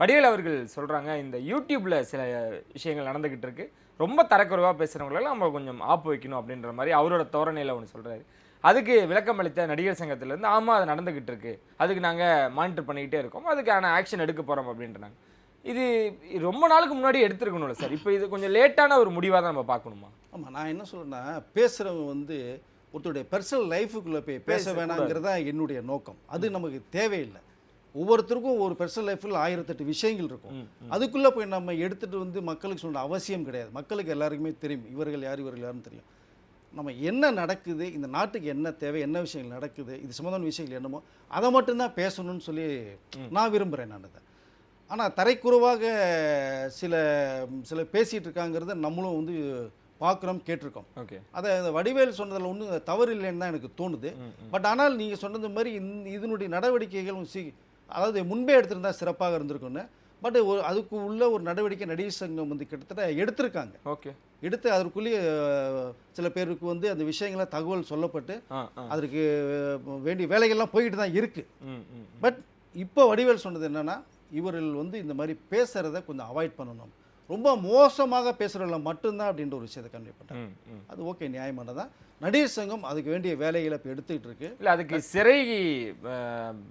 வடிவேல் அவர்கள் சொல்றாங்க, இந்த யூடியூப்ல சில விஷயங்கள் நடந்துகிட்டு இருக்கு. ரொம்ப தரக்குறைவா பேசுறவங்களெல்லாம் நம்ம கொஞ்சம் ஆப்பு வைக்கணும் அப்படின்ற மாரி அவரோட தோரணையில ஒண்ணு சொல்றாரு. அதுக்கு விளக்கம் அளித்த நடிகர் சங்கத்திலிருந்து, ஆமா அது நடந்துகிட்டு இருக்கு. அதுக்கு நாங்க மானிட்டர் பண்ணிக்கிட்டே இருக்கோம். அதுக்கான ஆக்ஷன் எடுக்க போறோம் அப்படின்றாங்க. இது ரொம்ப நாளுக்கு முன்னாடி எடுத்திருக்கணும்ல சார். இப்போ இது கொஞ்சம் லேட்டான ஒரு முடிவா தான் நம்ம பார்க்கணுமா? ஆமா. நான் என்ன சொல்றேன்னா, பேசுறவங்க ஒருத்தருடைய பெர்சனல் லைஃப்க்குள்ள போய் பேச வேணாங்கிறது தான் என்னுடைய நோக்கம். அது நமக்கு தேவையில்ல. ஒவ்வொருத்தருக்கும் ஒரு பெர்சனல் லைஃப்ல 1008 விஷயங்கள் இருக்கும். அதுக்குள்ள போய் நம்ம எடுத்துட்டு மக்களுக்கு சொல்ற அவசியம் கிடையாது. மக்களுக்கு எல்லாருக்குமே தெரியும். இவர்கள் யார், இவர்கள் யாருன்னு தெரியும். நம்ம என்ன நடக்குது, இந்த நாட்டுக்கு என்ன தேவை, என்ன விஷயங்கள் நடக்குது, இது சம்மந்தமான விஷயங்கள் என்னமோ, அதை மட்டும் தான் பேசணும்னு சொல்லி நான் விரும்புறேன் நான் அத. ஆனா தரைக்குறைவாக சில சில பேசிட்டு இருக்காங்கிறத நம்மளும் பார்க்குறோம், கேட்டிருக்கோம். ஓகே. அதை வடிவேல் சொன்னதில் ஒன்றும் தவறு இல்லைன்னு தான் எனக்கு தோணுது. பட் ஆனால் நீங்கள் சொன்னது மாதிரி இதனுடைய நடவடிக்கைகள் அதாவது முன்பே எடுத்திருந்தா சிறப்பாக இருந்திருக்குன்னு. பட் அதுக்கு உள்ள ஒரு நடவடிக்கை நடிகர் சங்கம் கிட்டத்தட்ட எடுத்திருக்காங்க. ஓகே. எடுத்து அதற்குள்ளேயே சில பேருக்கு அந்த விஷயங்களை தகவல் சொல்லப்பட்டு அதற்கு வேண்டிய வேலைகள்லாம் போயிட்டு தான் இருக்கு. பட் இப்போ வடிவேல் சொன்னது என்னன்னா, இவர்கள் இந்த மாதிரி பேசுறதை கொஞ்சம் அவாய்ட் பண்ணணும். ரொம்ப மோசமாக பேசுகிறவங்கள மட்டும்தான் அப்படின்ற ஒரு விஷயத்தை கன்வே பண்ணுறேன். அது ஓகே, நியாயமானதான். நடிகர் சங்கம் அதுக்கு வேண்டிய வேலைகளை இப்போ எடுத்துக்கிட்டு இருக்கு. இல்லை, அதுக்கு சிறை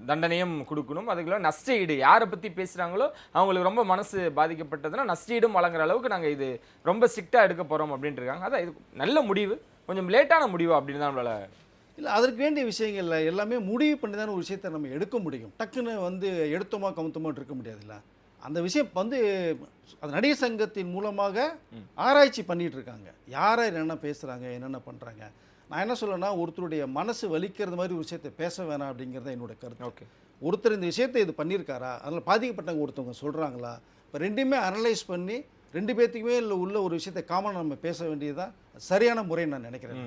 தண்டனையும் கொடுக்கணும். அதுக்குள்ள நஷ்ட ஈடு யாரை பற்றி பேசுகிறாங்களோ அவங்களுக்கு ரொம்ப மனசு பாதிக்கப்பட்டதுன்னா நஷ்ட ஈடும் வழங்குற அளவுக்கு நாங்கள் இது ரொம்ப ஸ்ட்ரிக்டாக எடுக்க போகிறோம் அப்படின்ட்டு இருக்காங்க. அதான் இது நல்ல முடிவு, கொஞ்சம் லேட்டான முடிவு அப்படின்னு தான் நம்மளால. இல்லை, அதற்கு வேண்டிய விஷயங்கள்ல எல்லாமே முடிவு பண்ணி தானே ஒரு விஷயத்தை நம்ம எடுக்க முடியும். டக்குன்னு எடுத்தோமா கமுத்தமா இருக்க முடியாதுல்ல. அந்த விஷயம் அந்த நடிகர் சங்கத்தின் மூலமாக ஆராய்ச்சி பண்ணிட்டு இருக்காங்க. யாரை என்னென்ன பேசுகிறாங்க, என்னென்ன பண்ணுறாங்க. நான் என்ன சொல்லணும்னா, ஒருத்தருடைய மனசு வலிக்கிறது மாதிரி ஒரு விஷயத்தை பேச வேணாம் அப்படிங்கிறத என்னோட கருத்து. ஓகே. ஒருத்தர் இந்த விஷயத்தை இது பண்ணியிருக்காரா, அதில் பாதிக்கப்பட்டவங்க ஒருத்தவங்க சொல்கிறாங்களா, இப்போ ரெண்டுமே அனலைஸ் பண்ணி ரெண்டு பேர்த்துக்குமே உள்ள ஒரு விஷயத்தை காமனாக நம்ம பேச வேண்டியதுதான் சரியான முறைன்னு நான் நினைக்கிறேன்.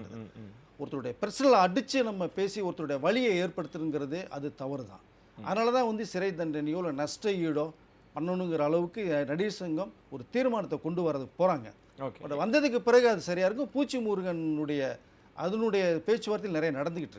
ஒருத்தருடைய பர்சனலை அடித்து நம்ம பேசி ஒருத்தருடைய வலியை ஏற்படுத்துங்கிறது அது தவறு தான். அதனால தான் சிறை தண்டனையோ இல்லை நஷ்ட ஈடோ பண்ணணுங்கிற அளவுக்கு நடிகர் சங்கம் ஒரு தீர்மானத்தை கொண்டு வரதுக்கு போகிறாங்க. பட் வந்ததுக்கு பிறகு அது சரியாக இருக்கும். பூச்சி முருகனுடைய அதனுடைய பேச்சுவார்த்தையில் நிறைய நடந்துக்கிட்டு இருக்கு.